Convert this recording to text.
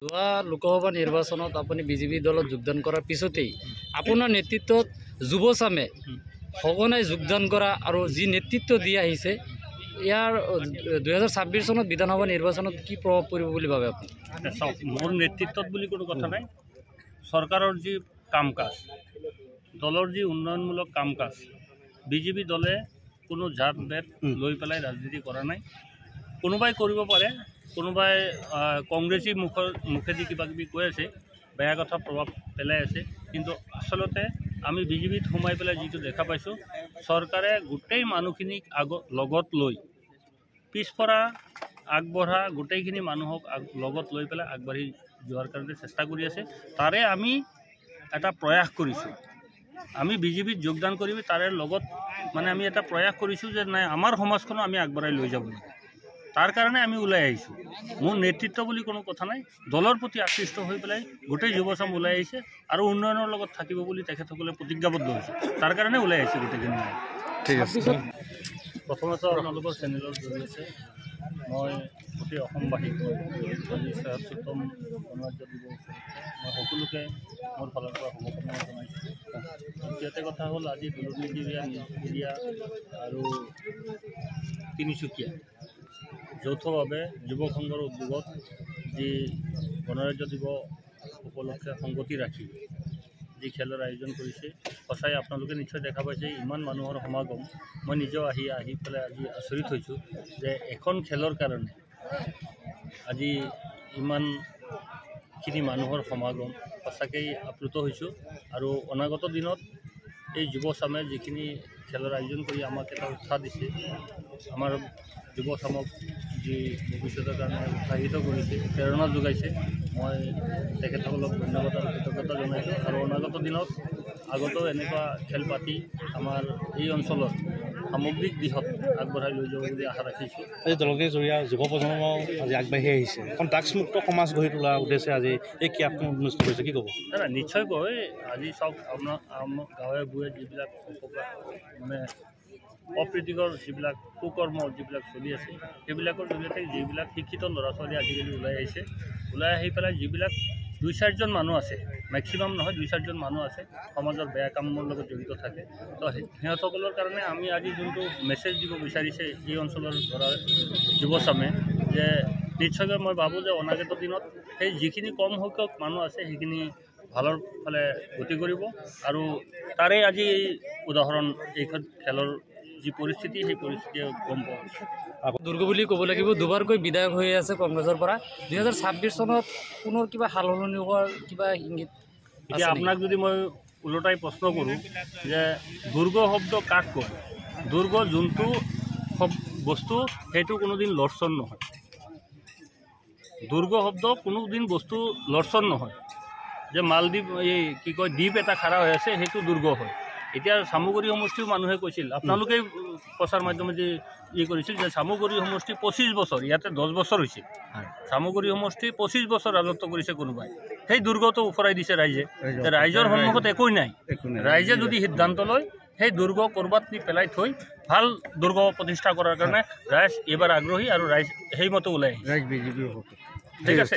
যোৱা লোকসভা নিৰ্বাচনত আপুনি বিজেপি দলত যোগদান কৰাৰ পিছতেই আপোনাৰ নেতৃত্বত যুৱচামে সঘনাই যোগদান কৰা আৰু যি নেতৃত্ব দি আহিছে ইয়াৰ 2026 চনত বিধানসভা নিৰ্বাচনত কি প্ৰভাৱ পৰিব বুলি ভাবে আপুনি? মোৰ নেতৃত্বত বুলি কোনো কথা নাই। চৰকাৰৰ যি কাম কাজ, দলৰ যি উন্নয়নমূলক কাম কাজ, বিজেপি দলে কোনো জাত ভেদ লৈ পেলাই ৰাজনীতি কৰা নাই। কোনোবাই কৰিব পাৰে, কোনোবাই কংগ্ৰেছী মুখেদি কিবা কিবি কৈ আছে, বেয়া কথা প্ৰভাৱ পেলাই আছে। কিন্তু আচলতে আমি বিজেপিত সোমাই পেলাই যিটো দেখা পাইছোঁ, চৰকাৰে গোটেই মানুহখিনিক লগত লৈ পিছপৰা আগবঢ়া গোটেইখিনি মানুহক লগত লৈ পেলাই আগবাঢ়ি যোৱাৰ কাৰণে চেষ্টা কৰি আছে। তাৰে আমি এটা প্ৰয়াস কৰিছোঁ। আমি বিজেপিত যোগদান কৰি তাৰে লগত আমি এটা প্ৰয়াস কৰিছোঁ যে নাই, আমাৰ সমাজখনো আমি আগবঢ়াই লৈ যাব লাগে। তাৰ কাৰণে আমি ওলাই আহিছোঁ। মোৰ নেতৃত্ব বুলি কোনো কথা নাই। দলৰ প্ৰতি আকৃষ্ট হৈ পেলাই গোটেই যুৱচাম ওলাই আহিছে আৰু উন্নয়নৰ লগত থাকিব বুলি তেখেতসকলে প্ৰতিজ্ঞাবদ্ধ হৈছে। তাৰ কাৰণে ওলাই আহিছে গোটেইখিনি। ঠিক আছে। প্ৰথমতে আপোনালোকৰ চেনেলৰ জৰিয়তে মই গোটেই অসমবাসীক আজি ৭৬তম গণৰাজ্য দিৱস মই সকলোকে মোৰ ফালৰ পৰা শুভকামনা জনাইছোঁ। দ্বিতীয়তে কথা হ'ল, আজি দুৰ্নীতি এৰিয়া আৰু তিনিচুকীয়া যৌথভাৱে যুৱক সংঘৰ উদ্যোগত যি গণৰাজ্য দিৱস উপলক্ষে সংগতি ৰাখি যি খেলৰ আয়োজন কৰিছে, সঁচাই আপোনালোকে নিশ্চয় দেখা পাইছে ইমান মানুহৰ সমাগম। মই নিজেও আহি পেলাই আজি আচৰিত হৈছোঁ যে এখন খেলৰ কাৰণে আজি ইমানখিনি মানুহৰ সমাগম। সঁচাকেই আপ্লুত হৈছোঁ। আৰু অনাগত দিনত এই যুৱচামে যিখিনি খেলৰ আয়োজন কৰি আমাক এটা উৎসাহ দিছে, আমাৰ যুৱচামক যি ভৱিষ্যতৰ কাৰণে উৎসাহিত কৰিছে, প্ৰেৰণা যোগাইছে, মই তেখেতসকলক ধন্যবাদ আৰু কৃতজ্ঞতা জনাইছোঁ। আৰু অনাগত দিনত আগতেও এনেকুৱা খেল পাতি আমাৰ এই অঞ্চলৰ সামগ্ৰিক দিশত আগবঢ়াই লৈ যাব বুলি আশা ৰাখিছোঁ। আজি দলকে জৰিয়া যুৱ প্ৰজন্ম আজি আগবাঢ়ি আহিছে, এখন ড্ৰাগছমুক্ত সমাজ গঢ়ি তোলাৰ উদ্দেশ্যে আজি এই ক্ৰীড়াখন অনুষ্ঠিত কৰিছে, কি ক'ব? নাই, নিশ্চয়কৈ আজি চাওক, আপোনাৰ গাঁৱে ভূঞে যিবিলাক অপ্ৰীতিকৰ যিবিলাক কুকৰ্ম যিবিলাক চলি আছে, সেইবিলাকৰ জৰিয়তে যিবিলাক শিক্ষিত ল'ৰা ছোৱালী আজিকালি ওলাই আহিছে, ওলাই আহি পেলাই যিবিলাক ২-৪জন মানুহ আছে, মেক্সিমাম নহয় ২-৪জন মানুহ আছে সমাজৰ বেয়া কামৰ লগত জড়িত থাকে, তো সিহঁতসকলৰ কাৰণে আমি আজি যোনটো মেছেজ দিব বিচাৰিছে এই অঞ্চলৰ ধৰা যুৱচামে, যে নিশ্চয়কৈ মই ভাবোঁ যে অনাগত দিনত সেই যিখিনি কম সংখ্যক মানুহ আছে সেইখিনি ভালৰ ফালে গতি কৰিব। আৰু তাৰে আজি এই উদাহৰণ, এইখন খেলৰ যি পৰিস্থিতি, সেই পৰিস্থিতিয়ে গম পোৱা হৈছে। দুৰ্গ বুলি ক'ব লাগিব, দুবাৰকৈ বিধায়ক হৈ আছে কংগ্ৰেছৰ পৰা। 2026 চনত পুনৰ কিবা সাল সলনি হোৱাৰ কিবা ইংগিত? এতিয়া আপোনাক যদি মই ওলোটাই প্ৰশ্ন কৰোঁ যে দুৰ্গ শব্দ কাক কয়? দুৰ্গ যোনটো বস্তু সেইটো কোনোদিন লৰচন নহয়। দুৰ্গ শব্দ কোনোদিন বস্তু লৰচন নহয়। যে মালদ্বীপ এই কি কয় দ্বীপ এটা খাৰা হৈ আছে, সেইটো দুৰ্গ হয়। এতিয়া চামগুৰি সমষ্টিও মানুহে কৈছিল, আপোনালোকেই প্ৰচাৰ মাধ্যমে কৰিছিল যে চামগুৰি সমষ্টি 25 বছৰ, ইয়াতে 10 বছৰ হৈছে। চামগুৰি সমষ্টি 25 বছৰ ৰাজত্ব কৰিছে কোনোবাই, সেই দুৰ্গটো উফৰাই দিছে ৰাইজে। ৰাইজৰ সন্মুখত একোৱেই নাই। ৰাইজে যদি সিদ্ধান্ত লয়, সেই দুৰ্গ ক'ৰবাত নি পেলাই থৈ ভাল দুৰ্গ প্ৰতিষ্ঠা কৰাৰ কাৰণে ৰাইজ এইবাৰ আগ্ৰহী আৰু ৰাইজ সেইমতে ওলাই আহিছে। ঠিক আছে।